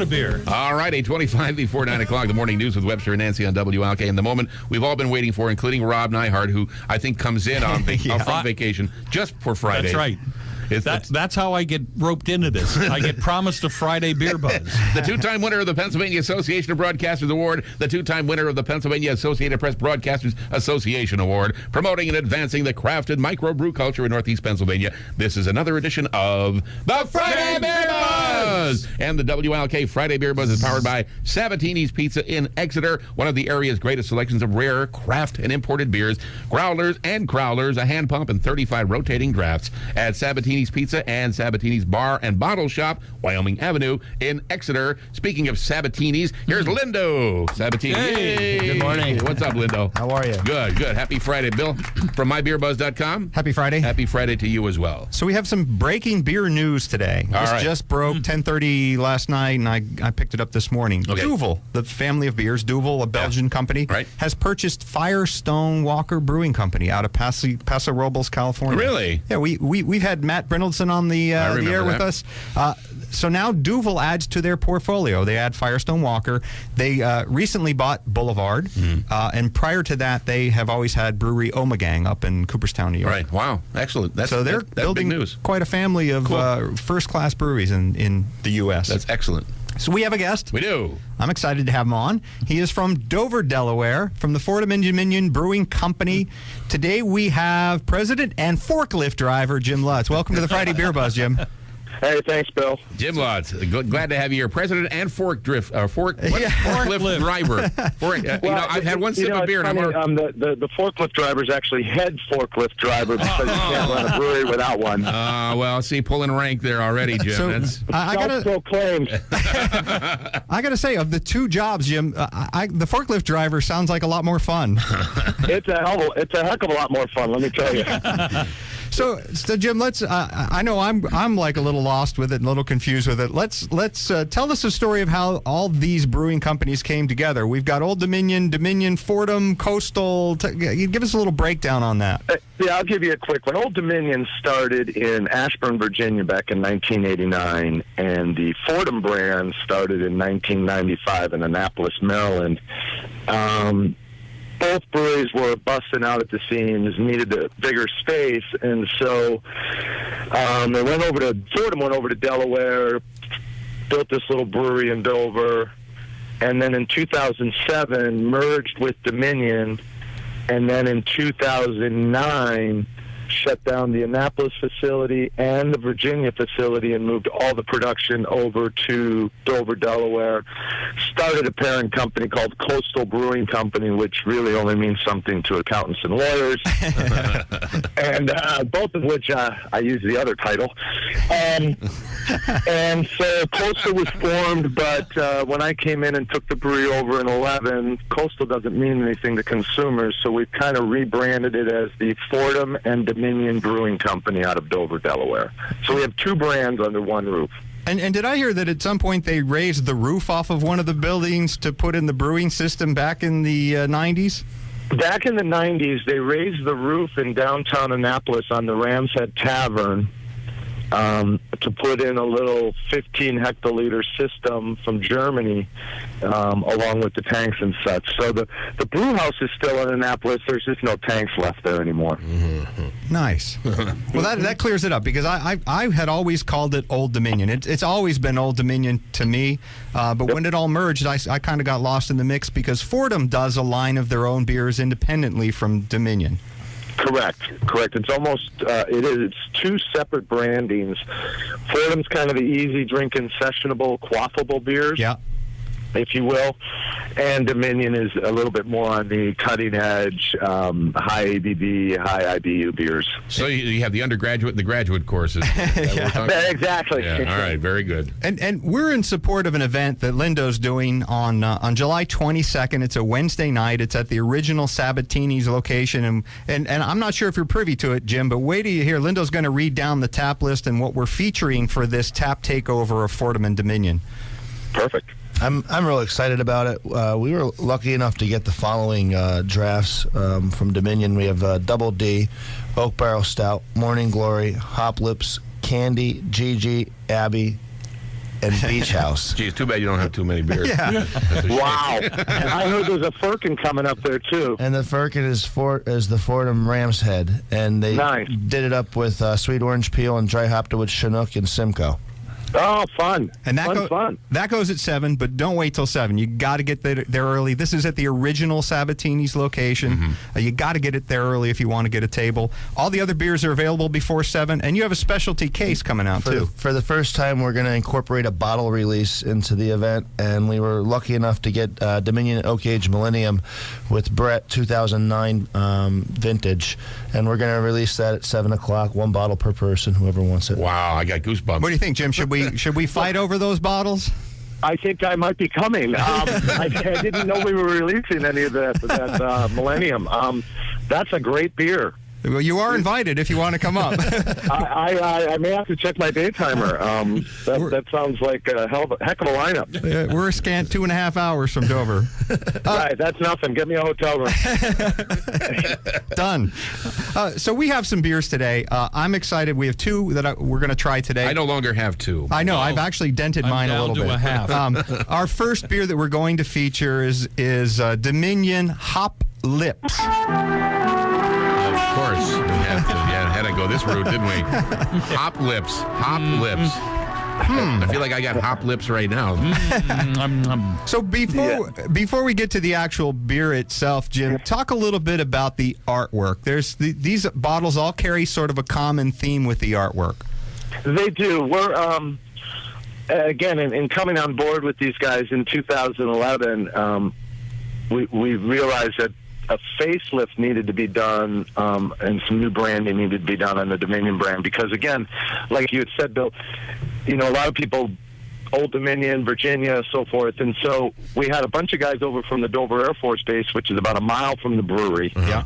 a beer. All right, 8:25 before 9 o'clock. The morning news with Webster and Nancy on WILK. And the moment we've all been waiting for, including Rob Neihart, who I think comes in on from vacation just for Friday. That's right. That's how I get roped into this. I get promised a Friday beer buzz. The two-time winner of the Pennsylvania Association of Broadcasters Award, the two-time winner of the Pennsylvania Associated Press Broadcasters Association Award, promoting and advancing the craft and microbrew culture in Northeast Pennsylvania. This is another edition of the Friday Beer Buzz! And the WILK Friday Beer Buzz is powered by Sabatini's Pizza in Exeter, one of the area's greatest selections of rare craft and imported beers, growlers and crowlers, a hand pump, and 35 rotating drafts at Sabatini's Pizza and Sabatini's Bar and Bottle Shop, Wyoming Avenue in Exeter. Speaking of Sabatini's, here's Lindo Sabatini. Hey. Good morning. What's up, Lindo? How are you? Good. Happy Friday, Bill. From mybeerbuzz.com. Happy Friday. Happy Friday to you as well. So we have some breaking beer news today. This just broke 10:30 last night, and I picked it up this morning. Okay. Duvel, the family of beers, Duvel, a Belgian company, has purchased Firestone Walker Brewing Company out of Paso Robles, California. Really? Yeah, we've had Matt Brindleson on the air with us. So now Duvel adds to their portfolio. They add Firestone Walker. They recently bought Boulevard, and prior to that, they have always had Brewery Omegang up in Cooperstown, New York. Right. Wow. Excellent. That's building big news. Quite a family of first-class breweries in the U.S. That's excellent. So we have a guest. We do. I'm excited to have him on. He is from Dover, Delaware, from the Fordham and Dominion Brewing Company. Today we have President and forklift driver Jim Lutz. Welcome to the Friday Beer Buzz, Jim. Hey, thanks, Bill. Jim Lutz, glad to have you here. President and forklift driver. I've had one sip of beer. And the forklift driver is actually head forklift driver because you can't run a brewery without one. Well, see, pulling rank there already, Jim. So, I gotta say, of the two jobs, Jim, the forklift driver sounds like a lot more fun. It's a heck of a lot more fun, let me tell you. So Jim, let's. I know I'm like a little lost with it, and a little confused with it. Let's tell us a story of how all these brewing companies came together. We've got Old Dominion, Fordham, Coastal. Give us a little breakdown on that. Yeah, I'll give you a quick one. Old Dominion started in Ashburn, Virginia, back in 1989, and the Fordham brand started in 1995 in Annapolis, Maryland. Both breweries were busting out at the seams, needed a bigger space, and so Fordham went over to Delaware, built this little brewery in Dover, and then in 2007 merged with Dominion, and then in 2009 shut down the Annapolis facility and the Virginia facility and moved all the production over to Dover, Delaware. Started a parent company called Coastal Brewing Company, which really only means something to accountants and lawyers, and both of which I use the other title. And so Coastal was formed, but when I came in and took the brewery over in 2011, Coastal doesn't mean anything to consumers, so we've kind of rebranded it as the Fordham and Dominion Brewing Company out of Dover, Delaware. So we have two brands under one roof. And did I hear that at some point they raised the roof off of one of the buildings to put in the brewing system back in the 90s? Back in the 90s, they raised the roof in downtown Annapolis on the Ram's Head Tavern to put in a little 15 hectoliter system from Germany, along with the tanks and such. So the brew house is still in Annapolis. There's just no tanks left there anymore. Mm-hmm. Nice. Well, that clears it up, because I had always called it Old Dominion. It's always been Old Dominion to me, but when it all merged, I kind of got lost in the mix, because Fordham does a line of their own beers independently from Dominion. Correct. It's almost, it's two separate brandings. Fordham's kind of the easy drinking, sessionable, quaffable beers. Yeah. if you will. And Dominion is a little bit more on the cutting edge, high ABV, high IBU beers. So you have the undergraduate and the graduate courses. Yeah, exactly. Yeah, all right, very good. And we're in support of an event that Lindo's doing on July 22nd. It's a Wednesday night. It's at the original Sabatini's location. And I'm not sure if you're privy to it, Jim, but wait till you hear. Lindo's going to read down the tap list and what we're featuring for this tap takeover of Fordham and Dominion. Perfect. I'm real excited about it. We were lucky enough to get the following drafts from Dominion. We have Double D, Oak Barrel Stout, Morning Glory, Hop Lips, Candy, Gigi, Abby, and Beach House. Geez, too bad you don't have too many beers. Yeah. Wow. I heard there's a Firkin coming up there, too. And the Firkin is the Fordham Ram's Head, and they did it up with sweet orange peel and dry hopped it with Chinook and Simcoe. Oh, fun. And fun. That goes at 7, but don't wait till 7. You got to get there early. This is at the original Sabatini's location. You got to get it there early if you want to get a table. All the other beers are available before 7, and you have a specialty case coming out, too. For the first time, we're going to incorporate a bottle release into the event, and we were lucky enough to get Dominion Oak Age Millennium with Brett 2009 vintage, and we're going to release that at 7 o'clock, 1 bottle per person, whoever wants it. Wow, I got goosebumps. What do you think, Jim? Should we fight over those bottles? I think I might be coming. I didn't know we were releasing any of that Millennium. That's a great beer. Well, you are invited if you want to come up. I may have to check my day timer. That sounds like a heck of a lineup. We're a scant 2.5 hours from Dover. Right, that's nothing. Get me a hotel room. Done. So we have some beers today. I'm excited. We have 2 that we're going to try today. I no longer have 2. I know. I've actually dented mine a little bit. A half. Our first beer that we're going to feature is Dominion Hop Lips. Of course, we had to go this route, didn't we? Hop lips. I feel like I got hop lips right now. So before we get to the actual beer itself, Jim, talk a little bit about the artwork. There's these bottles all carry sort of a common theme with the artwork. They do. We're again in coming on board with these guys in 2011. We realized that a facelift needed to be done, and some new branding needed to be done on the Dominion brand. Because, again, like you had said, Bill, a lot of people, Old Dominion, Virginia, so forth. And so we had a bunch of guys over from the Dover Air Force Base, which is about a mile from the brewery. Yeah.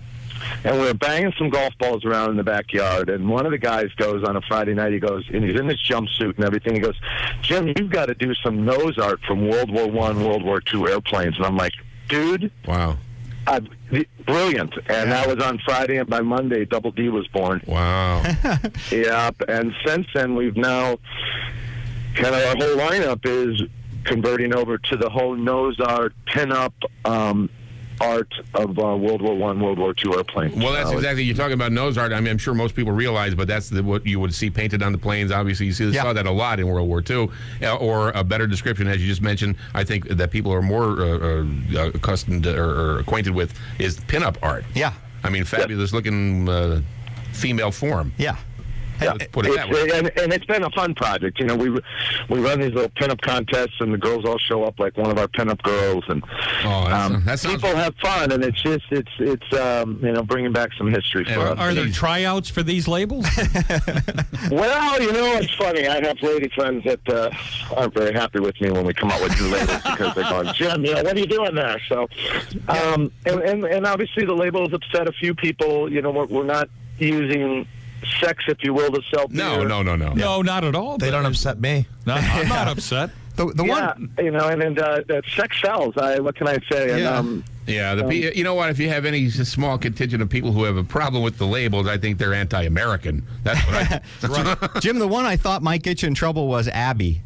And we were banging some golf balls around in the backyard. And one of the guys goes on a Friday night, and he's in this jumpsuit and everything. He goes, Jim, you've got to do some nose art from World War I, World War II airplanes. And I'm like, dude. Wow. Brilliant. And that was on Friday, and by Monday, Double D was born. Wow. Yep. And since then, we've now kind of our whole lineup is converting over to the whole nose art, pin-up art of World War I, World War II airplanes. Well, that's exactly, you're talking about nose art. I mean, I'm sure most people realize, but that's what you would see painted on the planes. Obviously, you saw that a lot in World War II. Or a better description, as you just mentioned, I think that people are more accustomed or acquainted with is pin-up art. Yeah. I mean, fabulous-looking female form. Yeah. Yeah, put it that way. And it's been a fun project. We run these little pinup contests, and the girls all show up like one of our pinup girls, and that sounds... people have fun, and it's bringing back some history for us. Are there tryouts for these labels? Well, it's funny. I have lady friends that aren't very happy with me when we come out with new labels because they're going, Jim, what are you doing there? So, and obviously the labels upset a few people. We're not using sex, if you will, to sell beer. No. No, not at all. They don't upset me. No, I'm not upset. The one, and sex sells. What can I say? Yeah. And, you know what? If you have any small contingent of people who have a problem with the labels, I think they're anti-American. That's what I... Jim, the one I thought might get you in trouble was Abby.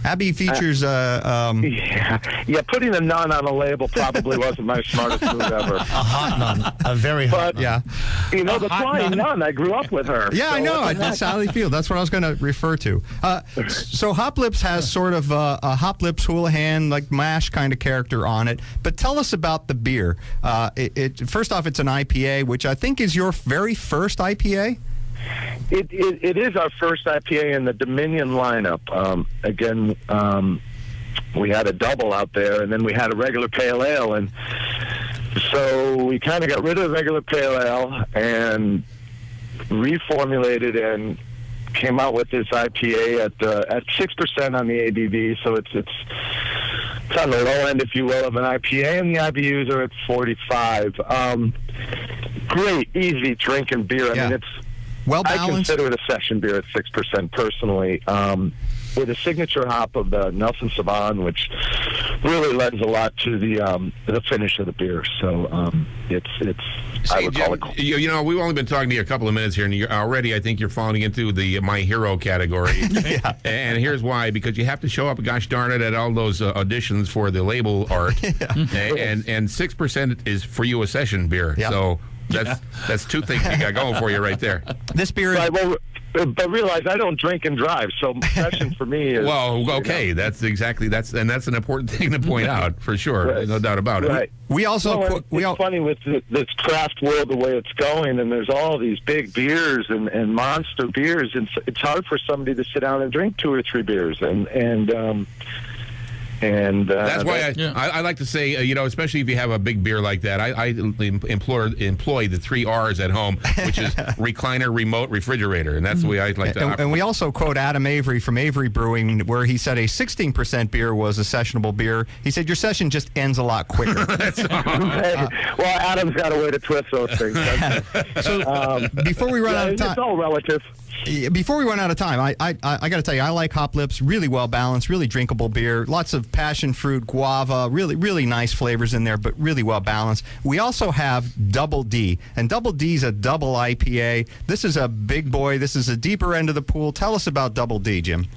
Abby features... putting a nun on a label probably wasn't my smartest move ever. A hot nun. A very hot nun. Yeah. The flying nun, I grew up with her. Yeah, so I know. That's Sally Field. That's what I was going to refer to. So Hop Lips has sort of a Hop Lips Houlihan, like MASH kind of character on it. But tell us about the beer. First off, it's an IPA, which I think is your very first IPA. It is our first IPA in the Dominion lineup. Again, we had a double out there, and then we had a regular pale ale, and so we kind of got rid of the regular pale ale and reformulated and came out with this IPA at 6% on the ABV. So it's on the low end, if you will, of an IPA, and the IBUs are at 45. Great, easy drinking beer. I mean, it's... Well I balanced. consider it a session beer at 6% personally. with a signature hop of the Nelson Sauvin, which really lends a lot to the finish of the beer. So it's I would call it. You know, we've only been talking to you a couple of minutes here, and already I think you're falling into the my hero category. Yeah. And here's why: because you have to show up, gosh darn it, at all those auditions for the label art, and 6% is for you a session beer. Yep. So that's two things you got going for you right there. This beer is. Right, well, but realize I don't drink and drive, so session for me is. Well, okay, that's an important thing to point out for sure. Right. No doubt about it. Right. We also. It's funny with this craft world the way it's going, and there's all these big beers and monster beers, and it's hard for somebody to sit down and drink 2 or 3 beers, and that's why I like to say, you know, especially if you have a big beer like that, I employ the 3 R's at home, which is recliner, remote, refrigerator, and that's the way I like to operate. And we also quote Adam Avery from Avery Brewing, where he said a 16% beer was a sessionable beer. He said your session just ends a lot quicker. Well, Adam's got a way to twist those things. So before we run out of time, it's all relative. Before we run out of time, I got to tell you, I like Hop Lips. Really well balanced, really drinkable beer. Lots of passion fruit, guava, really nice flavors in there, but really well balanced. We also have Double D, and Double D is a double IPA. This is a big boy. This is a deeper end of the pool. Tell us about Double D, Jim.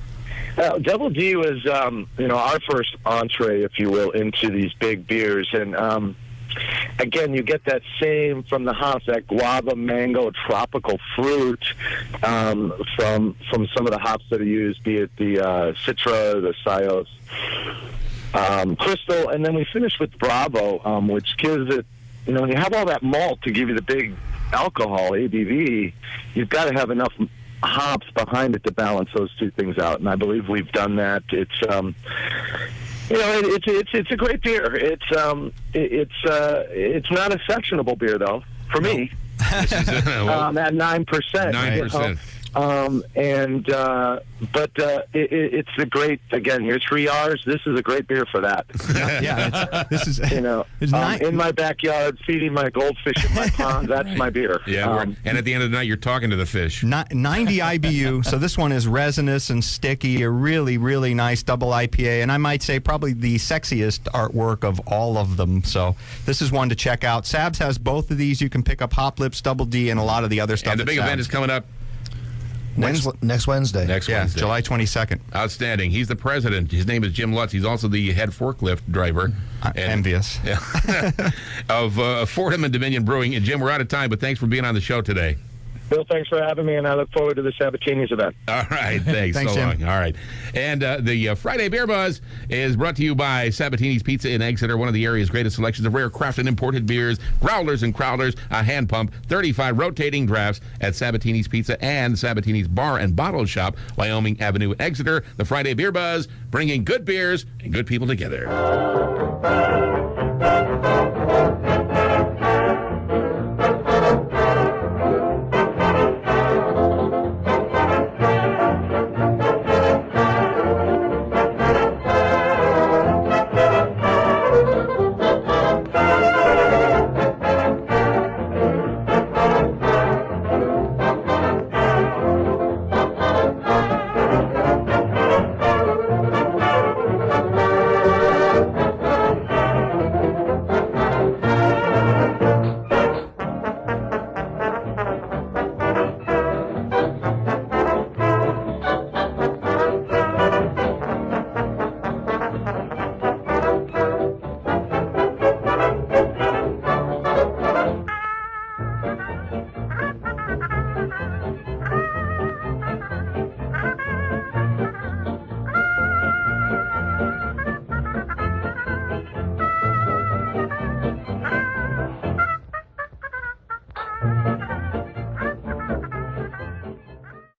Double D was, our first entree, if you will, into these big beers, and again, you get that same from the hops, that guava, mango, tropical fruit from some of the hops that are used, be it the Citra, the Sios, Crystal, and then we finish with Bravo, which gives it, when you have all that malt to give you the big alcohol, ABV, you've got to have enough hops behind it to balance those two things out, and I believe we've done that. It's it's a great beer. It's not a sectionable beer though for me. At 9%. 9%. It's a great, again, here's 3 R's. This is a great beer for that. This is in my backyard, feeding my goldfish in my pond. That's my beer. Yeah, and at the end of the night, you're talking to the fish. 90 IBU. So this one is resinous and sticky. A really nice double IPA, and I might say probably the sexiest artwork of all of them. So this is one to check out. Sabs has both of these. You can pick up Hop Lips, Double D, and a lot of the other stuff. And the big event is coming up. Next Wednesday. Next Wednesday. July 22nd. Outstanding. He's the president. His name is Jim Lutz. He's also the head forklift driver. Envious. Of Fordham and Dominion Brewing. And Jim, we're out of time, but thanks for being on the show today. Bill, thanks for having me, and I look forward to the Sabatini's event. All right, thanks so Jim. long. All right. And the Friday Beer Buzz is brought to you by Sabatini's Pizza in Exeter, one of the area's greatest selections of rare craft and imported beers, growlers and crowlers, a hand pump, 35 rotating drafts at Sabatini's Pizza and Sabatini's Bar and Bottle Shop, Wyoming Avenue, Exeter. The Friday Beer Buzz, bringing good beers and good people together.